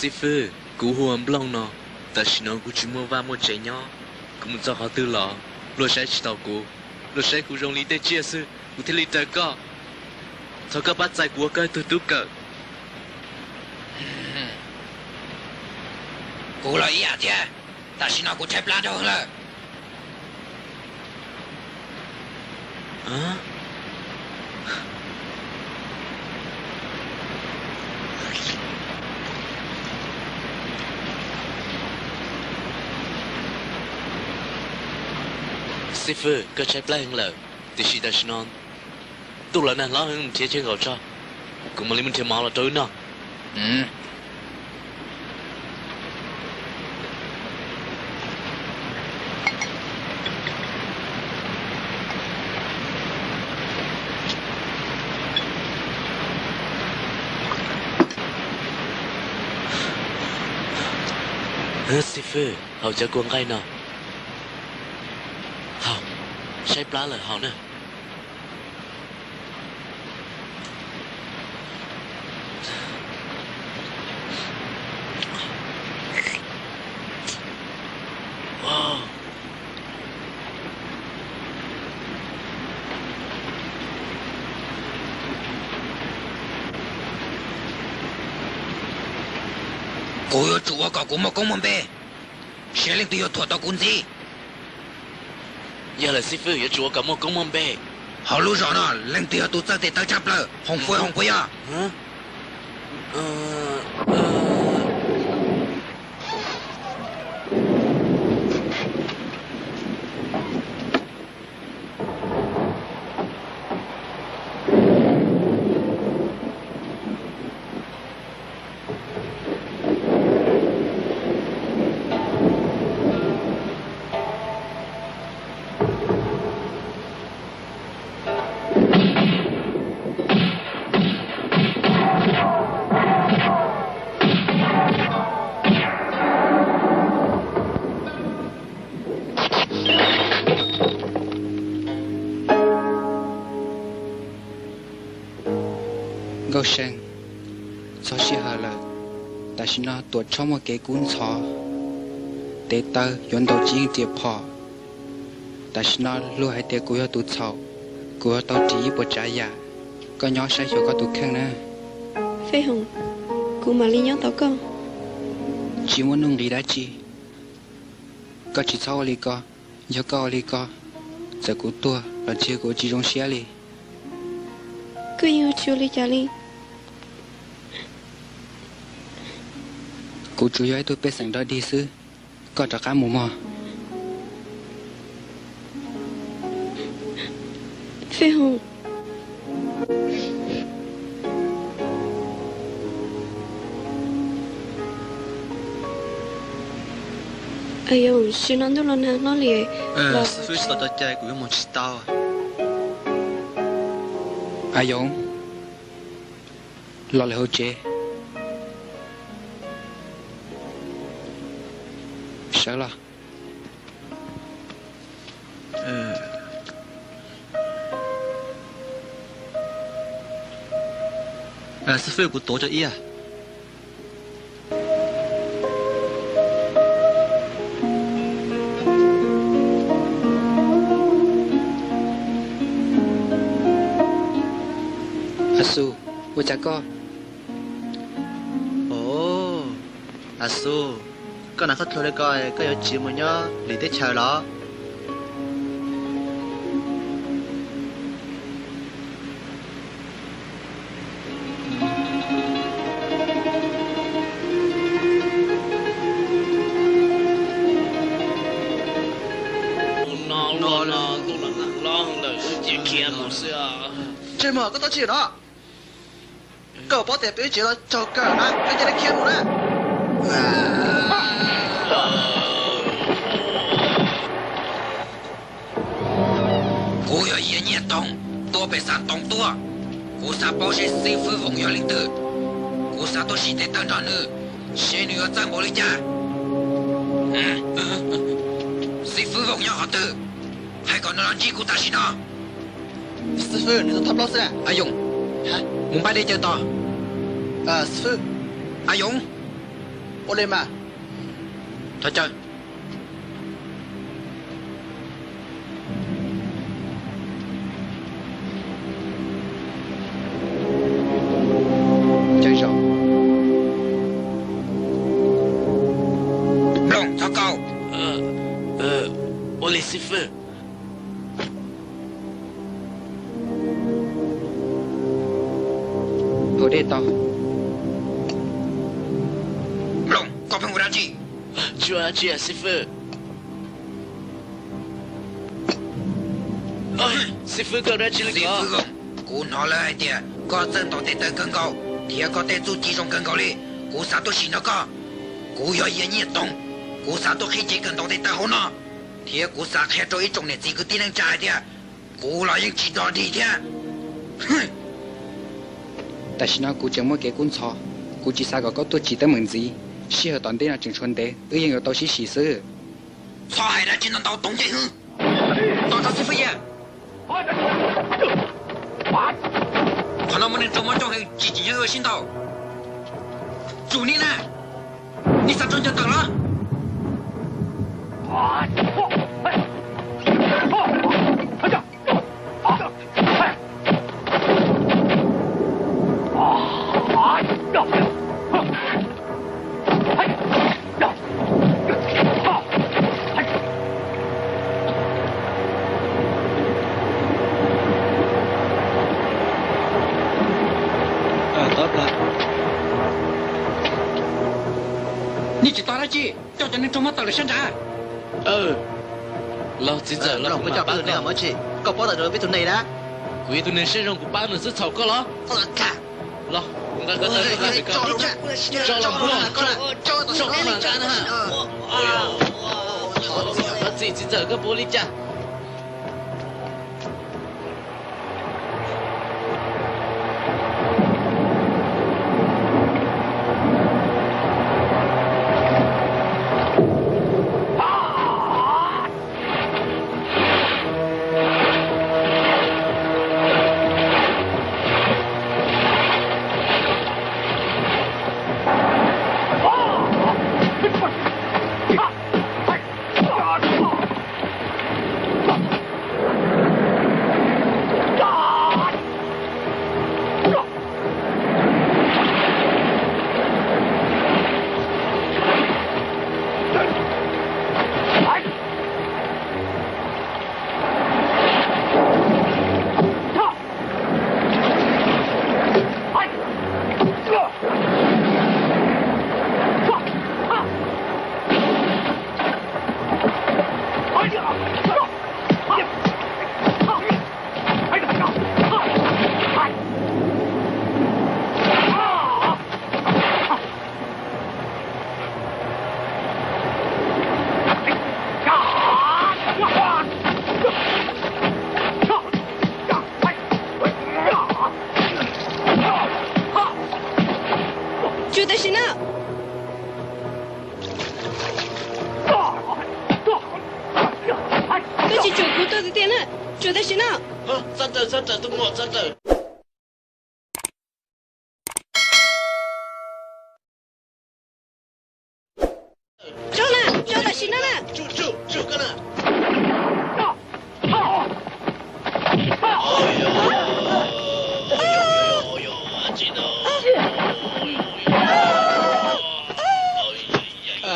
Sư phụ, cú hồn blong nó, ta chỉ nói cú chỉ mua va mua chạy nhỏ, cú muốn cho họ tự lo, lo sẽ chỉ tao cú, lo sẽ cú rong lý để chia sẻ, cú thấy lý tới có, sau các bắt giải của cái từ từ cỡ. Cú là ý à thế, ta chỉ nói cú chạy plan đâu là. Hả? Sư phụ, có chạy plan hơn lợ, thì chỉ ta nói, tôi là nàng lo hơn thế chơi gạo cho, cũng mà lấy mình thêm máu là trôi nó. Sư phụ, hậu cho cuồng gai nào. Hậu,ใช้ปลาเหรอhậu nè. Wow. Cú yêu chủ ở cú mà công mồm bê, sẽ lên tùy thuộc tao cuốn gì. Giờ là sư phụ yêu chúa cả một công môn bê. Họ lưu rõ nó, lên tùy tụt ra để tao chấp lợ, hồng phơi à. Hả? Gấu sen, cho chị hờ là, ta chỉ nói tuột trong một cái cuốn xó, để ta dọn đầu chỉ tiệp họ, ta chỉ nói lưu hai tiệp của tụt xó, của tao chỉ bộ trái giả, có nhỏ sai cho có tụt khang nè. Phê Hồng, cô mà lý nhớ tao con. Chỉ muốn nung lý đã chi, có chỉ sau lý có, nhớ có lý có, giờ của tôi là chia của chỉ trong xe lý. Cứ yêu chiều lý trả lý. Cô chú ấy tôi biết sẵn đó đi sư, có trả cá mù mò. Phê Hồng. Ai yêu, sư nói đâu lần nào nó liền. Sư phụ sao tao chơi của một chiếc tao. Ai Dũng, lo lại hỗ trợ. Sợ là. Sư phụ của tổ cho ý à? Asu, bố cha con. Ồ, Asu, con nào có thôi coi, có yêu chị một nhá, lý tế chờ đó. Chơi mở có tao chỉ đó. Cậu bỏ tiền biểu chỉ đó cho cờ á, cái gì đấy kia một đấy. Cú yêu yên nhiên tông, tua bị sản tông tua. Cú sa bao xe sư phụ vòng yêu linh tử. Cú sa tôi chỉ để tăng tròn nữa, xe nữa tăng bộ lý cha. Sư phụ vòng yêu họ tử, hay còn nó làm gì cú ta chỉ nó. Sư phụ,你是 top loss 啊？ Ai Dũng, hả? Muốn bay đi chơi to. Sư phụ. Ai Dũng, 我来嘛。他讲。 我来媳妇。好的到。龙，高平无聊机。去啊去啊，媳妇。哎，媳妇高聊机了个。媳妇龙，我拿了一点，高真到得得更高，天高得做体重更高嘞，我啥都行了个，我要一年动，我啥都黑鸡更到得得好呢。 天古啥还找一种的这个地能加一点，古老人知道的天，哼！但是呢，古节目给滚操，估计三个都记得名字，适合当地人进村的，而且有东西吸收。操海来只能到东京去，到这师傅爷。看到我们周末中去几几个新到，主你呢？你啥中间等了？ 你知道了几？叫你周末到了现场。老子走了，我们叫不能么去，搞不到这被从哪啦？鬼都能身上不把那是草过了。我看，老，我刚刚在那个招了不了，招不了干哈？我自己走个玻璃架。 等我，站着。走了，走了，行了啦。就个了。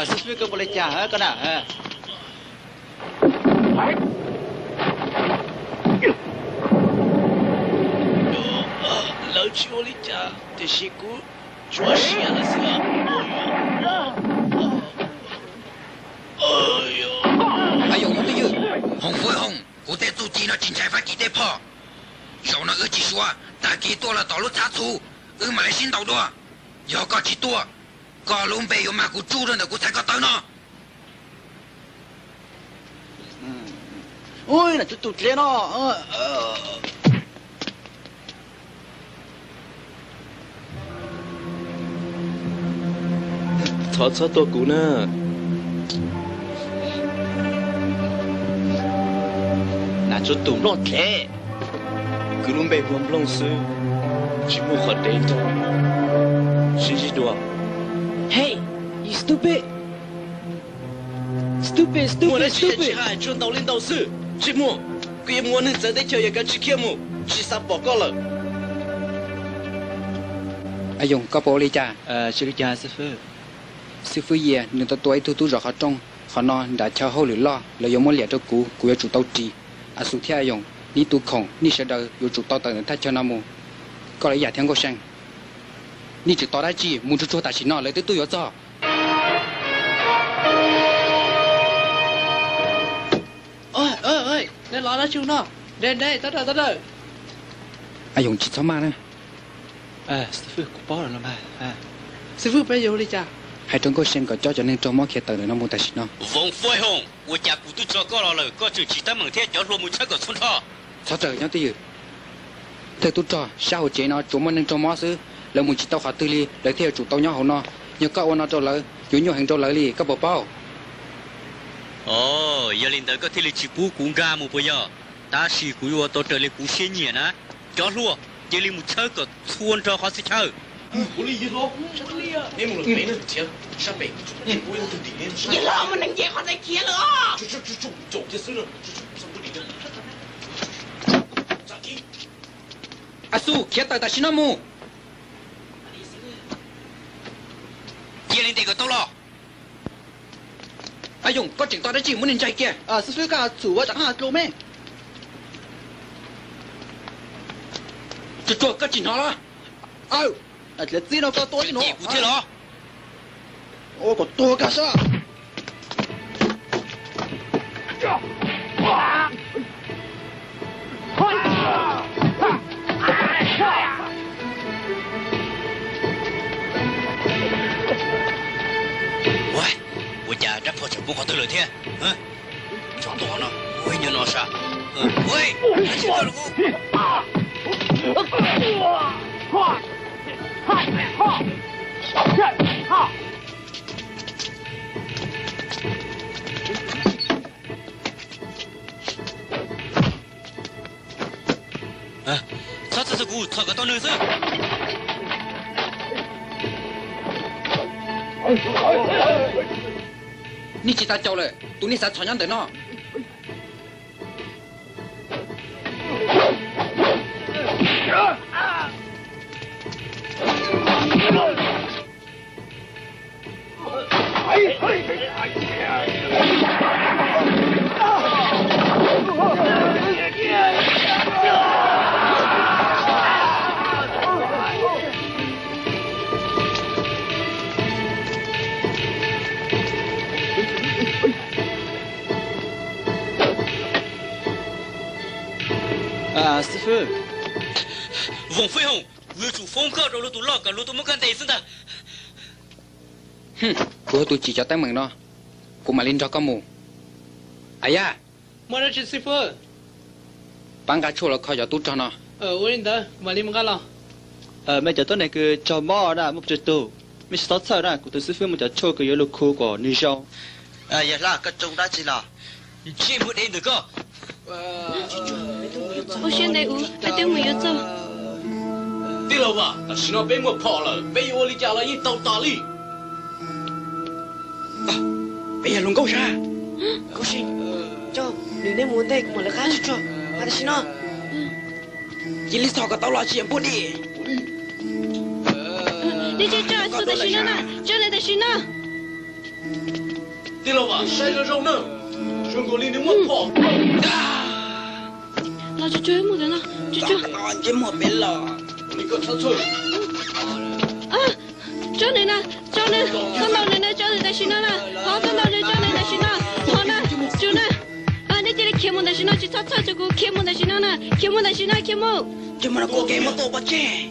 Sesuai ke boleh cah, kena. 老去我的家的屁股抓瞎了是吧？哎呦，我的哟！红飞红，我在做鸡呢，警察发几袋炮。有那个技术啊，大给多了道路查处，马来新道多，要搞几多，搞龙北有马股主任的股才搞到呢。Ôi, là tụt lên nó. Thoát tôi cũ nè. Là cho tụi nó thế. Cứ luôn bề huống lông sư. Chỉ mua khỏi đấy thôi. Xin gì đùa. Hey, you stupid stupid 我 stupid 来去 stupid 海中导领导师，这么，给我能在这条一个去看么？去啥报告了？ai dùng có bố đi cha chưa được cha sư phụ. sư phụ ye nên tao tuổi tu rồi họ trong họ nó đã cho hậu lửa lo là dùng món lẻ cho cú của chủ tàu trì à su theo dùng ni tu khổng ni sẽ đời dùng chủ tàu tận thay cho nó mù có lẽ giả thiên có sang ni chỉ tao đã chi muốn cho ta chỉ nó lấy tới tôi ở cho Ôi, đây lo đó chung nó. Đây, tới rồi. ai dùng chỉ số ma nữa Sư phụ cũng bỏ rồi mà. Sư phụ bây giờ đi cha. hai trong có sang có cho nên trong món kia tận nó mua ta chỉ nó Vương Phi Hồng，我家古都找过了，各种其他门天叫罗木车个村套。 sao trời nhau tiêu theo tôi cho sao chế nó chúng mình nên trong món xứ là muốn chỉ tao khát tư li lấy theo chủ tao nhau hậu nó nhớ các nó cho lỡ chủ nhiều hàng cho lỡ li các bộ bao 哦，要领导个体力去补工干么不要？但是规划到这里过些年呢，叫路这里木车个村着好些车。我理解了，这个理啊，你们没人听，上辈，我有土地的。你老么能接好在贴了啊？走就是了，上不理的。咋地？ à su kia tại ta xin nó mua 这里这个到了。 ai dùng có chuyện tao đã chỉ muốn nên chạy kia Sư phụ cả chủ vào chẳng hạt lô mẹ. chuột có chuyện họ đó Là gì nó có tôi nó. Chị cụ thế lo. Ô, có tôi cả sao?喂，我家这破车不好得了天，找到了，喂你老啥？喂，还去到了他这是股，他个到哪是？ 你chỉ ta choเลยtụi你sẽ chọn nhau tới nó Sư phụ. Vương Phi Hồng, người chủ phong cơ rồi tụi lo cả tụi muốn can tệ xin ta. của tôi chỉ cho tay mình nó của mà lên cho con mù ai à Mà nó chỉ sư phụ. bán cá chua là khỏi cho tôi cho nó Ủa lên đó, mà đi một cái lo. Mẹ cho tôi này cứ cho mò ra một chút tù. Mẹ sẽ tốt sợ ra, của tôi sư phụ một chút cho cái yếu lục khu của nữ sâu. Vậy là cái chung đã chỉ là. Chị muốn đến được cơ. 我现在还对我有走。对了吧？但是那被我跑了，被我的家人一刀打里。 bây giờ luôn câu sao Câu xin cho đừng nên muốn tay của một là khá cho hãy xin nó chỉ lý do của tao là chuyện buồn đi 你这这说的是呢？这来的是呢？对了吧？晒了肉呢，中国里的我跑。老子追我的呢，这这。 nó chỉ một bên lò 你个臭臭。啊，这里呢，这里，看到人呢，这里的是呢，好，看到人这里的是呢，好呢，就呢。啊，你这里看我的是呢，去擦擦这个看我的是呢，看我的是呢，看我。 chứ mà nó có cái mà tổ bắt chè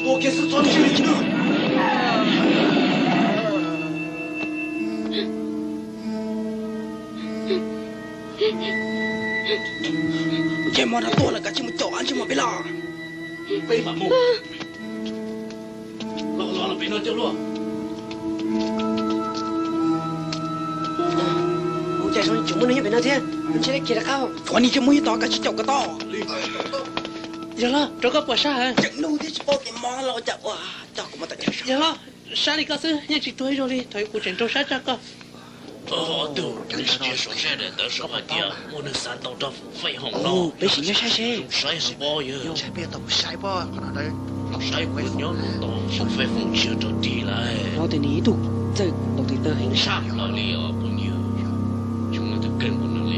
我给是装修的呢。 chè mà nó tổ là cả chỉ một chỗ ăn chứ mà biết lò 背反目。了，别闹叫了。我再说就不能一边那天你现在给他看 còn đi chứ mũi to cả chỉ chậu cái to Dạ lo, cho có bỏ xa hả? chẳng đâu thế chỉ có cái món lo chậu à chậu của mà ta chẳng Dạ lo, 啥里告诉你去推着哩，推古镇中啥这个？哦，对，你是接受谁的？但是我爹，我能三道这绯红了。哦，没事，你晒谁？晒是包哟。这边都晒吧，可能都晒姑娘弄到是绯红接着地来。我的你都这到底得很傻了了，不牛，穷了都更不能了。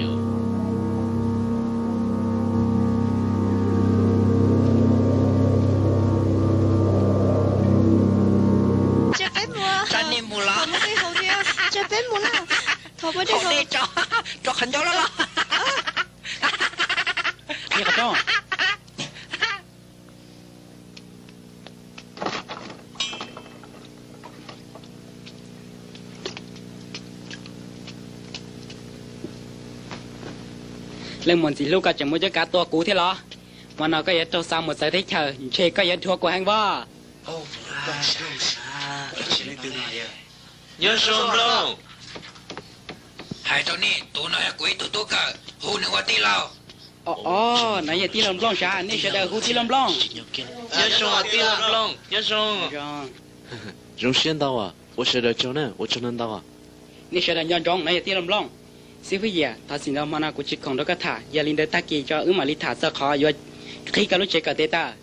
这边木，真的木啦，我们最后的这边木啦，头发这个。好累着，着很久了啦。你个中。lên muốn gì lúc cả chẳng muốn cho cả tua cũ thế lo mà nó có ít trâu sao một giờ thế chờ chơi có ít thua của hàng vợ nhớ sông đâu hai cháu nè tụi nó quỷ tụi cả hù nữa tí lao nãy giờ tí lồng lông sao nãy giờ đợi hú tí lồng lông nhớ sông à tí lồng lông nhớ sông rong xiên đâu à 我晓得叫呢我就能到啊 nãy giờ đợi nhon rong nãy giờ tí lồng lông sư phụ giờ ta xin đâu mà nó cũng chỉ còn đó cái thả giờ linh để ta kỹ cho mà linh thả sao khó giờ khi cả lúc chơi cả tê ta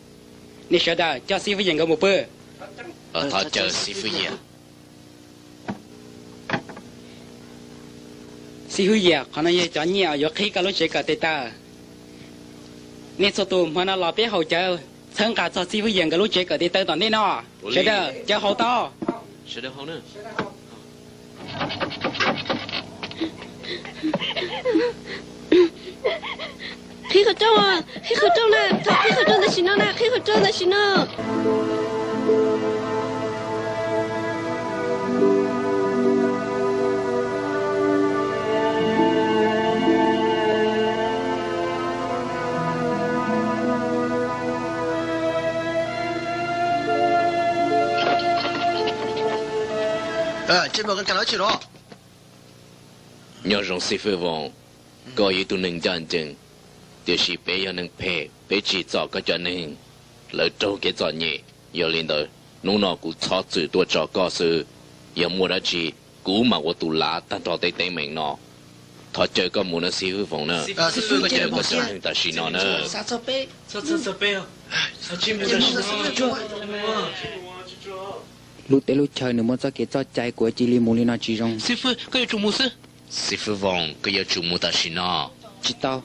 nãy giờ đợi cho sư phụ giờ có một bữa ta chờ sư phụ giờ sư phụ giờ còn nói cho nhiều giờ khi cả lúc chơi cả tê ta nãy số tụ mà nó lọp bé hậu chờ thân cả cho sư phụ giờ cả lúc chơi cả tê ta tận đây nó giờ đợi cho hậu to晓得好呢 khi khởi trong à khi khởi trong nè khi khởi trong là xin nó nè khi khởi trong là xin nó这边跟干了去了。 nhớ rằng sư phụ vong có ý tu nâng chân chân điều gì bé yêu nâng phê bé chỉ cho cái chân nâng lỡ trâu cái chân nhẹ yêu lên đời nô nọ cũng cho chữ tua cho có sự yêu mua ra chỉ cú mà tôi tu lá ta cho tay tay mình nọ thọ chơi có muốn nó sư phụ vong nữa sư phụ có chơi có chơi chơi nhưng ta xin nó nữa啥子杯？sao bé sao chim bây giờ xin nó lúc tới lúc chơi nữa muốn cho cái cho trái của chị li muốn lên nó chỉ rong sư phụ có yêu chung mua sư phụ vong có yêu chung mua ta xin nó chị tao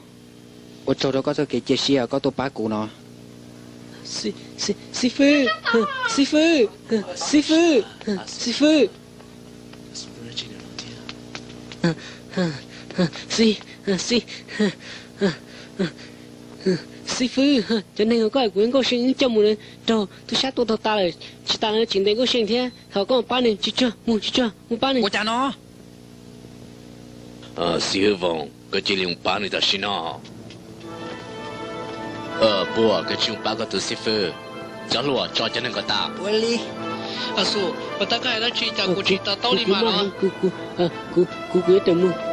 我找到个这个解释啊，个都把鼓呢。师傅，师傅，师傅，师傅。师傅，这那个怪鬼，我先叫某人找，都下多大了，其他人今天我先天，他跟我把人去叫，我把人。我家呢？师傅vong có chỉ liên quan đến ta xin nó bố cái chuyện ba cái thứ sư phụ cho lúa cho nên cái ta我哩。叔，我大概那去找过去到道理嘛了。姑姑，这么。